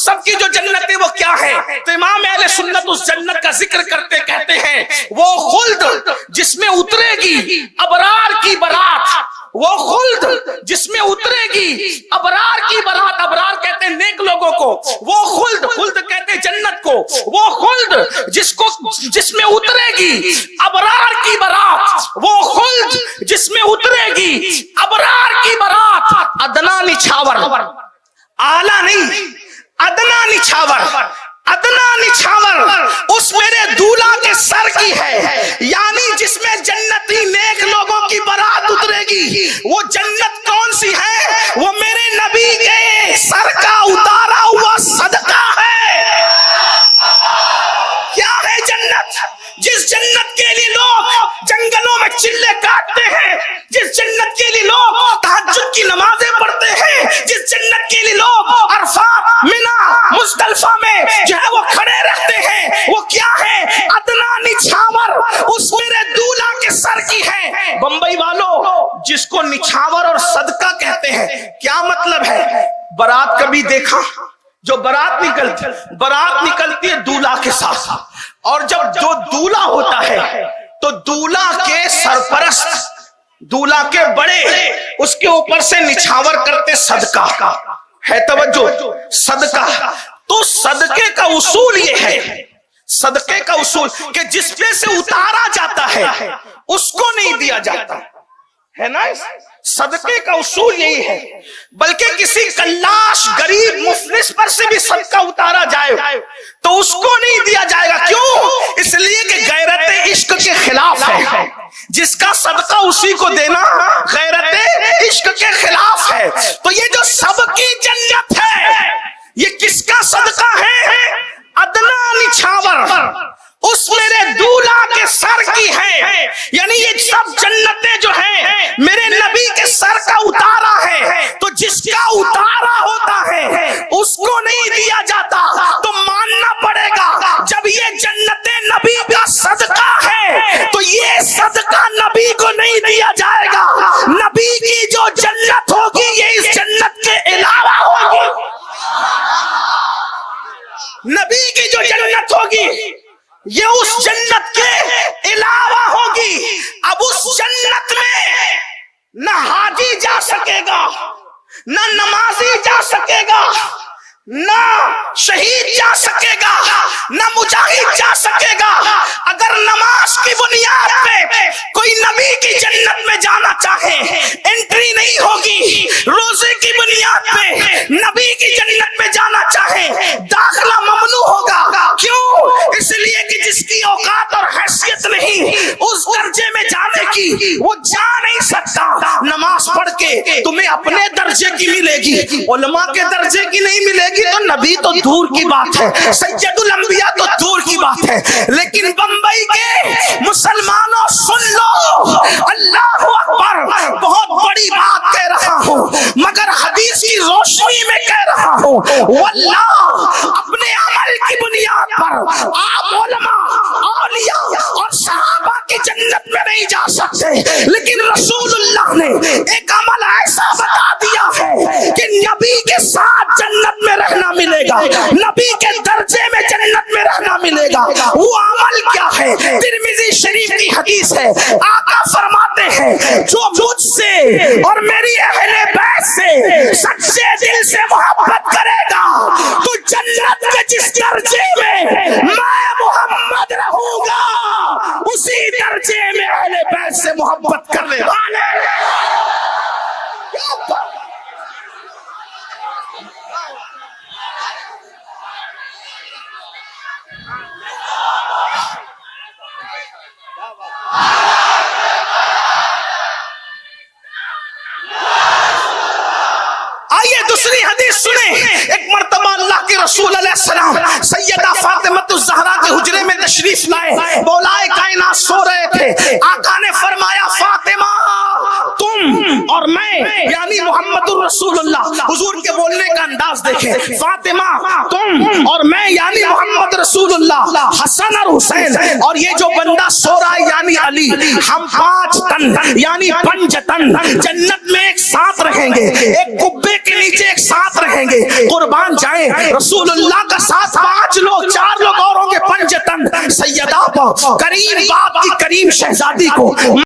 سب کی جو جنت ہے وہ کیا ہے؟ تو امام اہل سنت اس جنت کا ذکر کرتے کہتے ہیں وہ خلد جس میں اترے گی ابرار کی برات، وہ خلد جس میں اترے گی ابرار کی برات، ابرار کہتے ہیں نیک لوگوں کو، وہ خلد، خلد کہتے ہیں جنت کو، وہ خلد جس میں اترے گی ابرار کی برات، وہ خلد جس میں اترے گی ابرار کی برات، ادنا نچھاور، اعلیٰ نہیں، ادنا نچھاور، ادنا نچھاور اس میرے دولہا کے سر کی ہے، یعنی جس میں جنتی نیک لوگوں کی برات اترے گی، وہ جنت کون سی ہے؟ وہ میرے نبی کے سر کا اتارا ہوا صدقہ ہے۔ کیا ہے جنت؟ جس جنت کے لیے لوگ جنگلوں میں چلے کاٹتے ہیں، جس جنت کے لیے لوگ تہجد کی نمازیں پڑھتے ہیں، جس جنت کے لیے لوگ عرفات، منی، مزدلفہ میں جو ہے وہ کھڑے رہتے ہیں، وہ کیا ہے؟ ادنا نچھاور اس میرے دولہا کے سر کی ہے۔ بمبئی والوں جس کو نچھاور اور صدقہ کہتے ہیں، کیا مطلب ہے؟ برات کبھی دیکھا؟ جو برات نکلتی ہے دولہا کے ساتھ، اور جب جو دولہا ہوتا ہے تو دولہا کے سرپرست، دولہا کے بڑے اس کے اوپر سے نچھاور کرتے صدقہ ہے، توجہ، صدقہ۔ تو صدقے کا اصول یہ ہے، صدقے کا اصول کہ جس پہ سے اتارا جاتا ہے اس کو نہیں دیا جاتا ہے نا، صدقے کا اصول یہی ہے۔ بلکہ کسی کلاش غریب مفلس پر سے بھی صدقہ اتارا جائے تو اس کو نہیں دیا جائے گا، کیوں؟ اس لیے کہ غیرت عشق کے خلاف ہے، جس کا صدقہ اسی کو دینا غیرت عشق کے خلاف ہے۔ تو یہ جو سب کی جنت ہے یہ کس کا صدقہ ہے؟ ادنا نچھاور اس میرے دولہا کے سر کی ہے، یعنی یہ سب جنتیں جو ہیں میرے نبی کے سر کا اتارا ہے، تو جس کا اتارا ہوتا ہے اس کو نہیں دیا جاتا، تو ماننا پڑے گا جب یہ جنتیں نبی کا صدقہ ہے تو یہ صدقہ نبی کو نہیں دیا جائے گا۔ نبی کی جو جنت ہوگی یہ اس جنت کے علاوہ ہوگی، نبی کی جو جنت ہوگی یہ اس جنت کے علاوہ ہوگی۔ اب اس جنت میں نہ حاجی جا سکے گا، نہ نمازی جا سکے گا، نہ شہید جا سکے گا، نہ مجاہد جا سکے گا۔ اگر نماز کی بنیاد پہ کوئی نبی کی جنت میں جانا چاہے انٹری نہیں ہوگی، روزے کی بنیاد پہ نبی کی جنت میں جانا چاہے داخلہ ممنوع ہوگا۔ کیوں؟ اس لیے کہ جس کی اوقات اور حیثیت نہیں اس درجے میں جانے کی وہ جا نہیں سکتا۔ نماز پڑھ کے تمہیں اپنے درجے کی ملے گی، علماء کے درجے کی نہیں ملے گی، تو نبی تو دور کی بات ہے، سید الانبیاء تو دور کی بات ہے۔ لیکن بمبئی کے مسلمانوں سن لو، اللہ اکبر، بہت بڑی بات کہہ رہا ہوں مگر حدیث کی روشنی میں کہہ رہا ہوں، واللہ اپنے عمل کی بنیاد پر آپ علماء، اولیاء اور صحابہ کی جنت میں نہیں جا سکتے، لیکن رسول اللہ نے ایک عمل ایسا بتا دیا ہے کہ نبی کے ساتھ جنت میں رہنا ملے گا، نبی کے درجے میں جنت میں رہنا ملے گا۔ وہ عمل کیا ہے؟ ترمذی شریف کی حدیث ہے، آقا فرماتے ہیں جو مجھ سے اور میری اہل بیت سے سچے دل سے محبت کرے گا تو جنت کے جس درجے میں میں محمد رہوں گا اسی درجے میں اہل بیت سے محبت کرنے والے۔ آئیے دوسری حدیث سنیں۔ ایک مرتبہ اللہ کے رسول علیہ السلام سیدہ فاطمہ الزہرا کے حجرے میں تشریف لائے، مولائے کائنات سو رہے تھے، آقا نے فرمایا فاطمہ تم اور میں، یعنی محمد الرسول اللہ، حضور کے بولنے کا انداز انداز دیکھیں. فاطمہ تم اور میں یعنی محمد رسول اللہ, حسن اور حسین, اور یہ جو بندہ سو رہا ہے یعنی علی, ہم 5 تن یعنی 5 تن جنت میں ایک ساتھ رہیں گے, ایک قبے کے نیچے ایک ساتھ رہیں گے. قربان جائیں رسول اللہ کا ساتھ 5 لوگ 4 لوگ اور ہوں گے 5 تن. سیدہ کریم باپ کی کریم شہزادی کو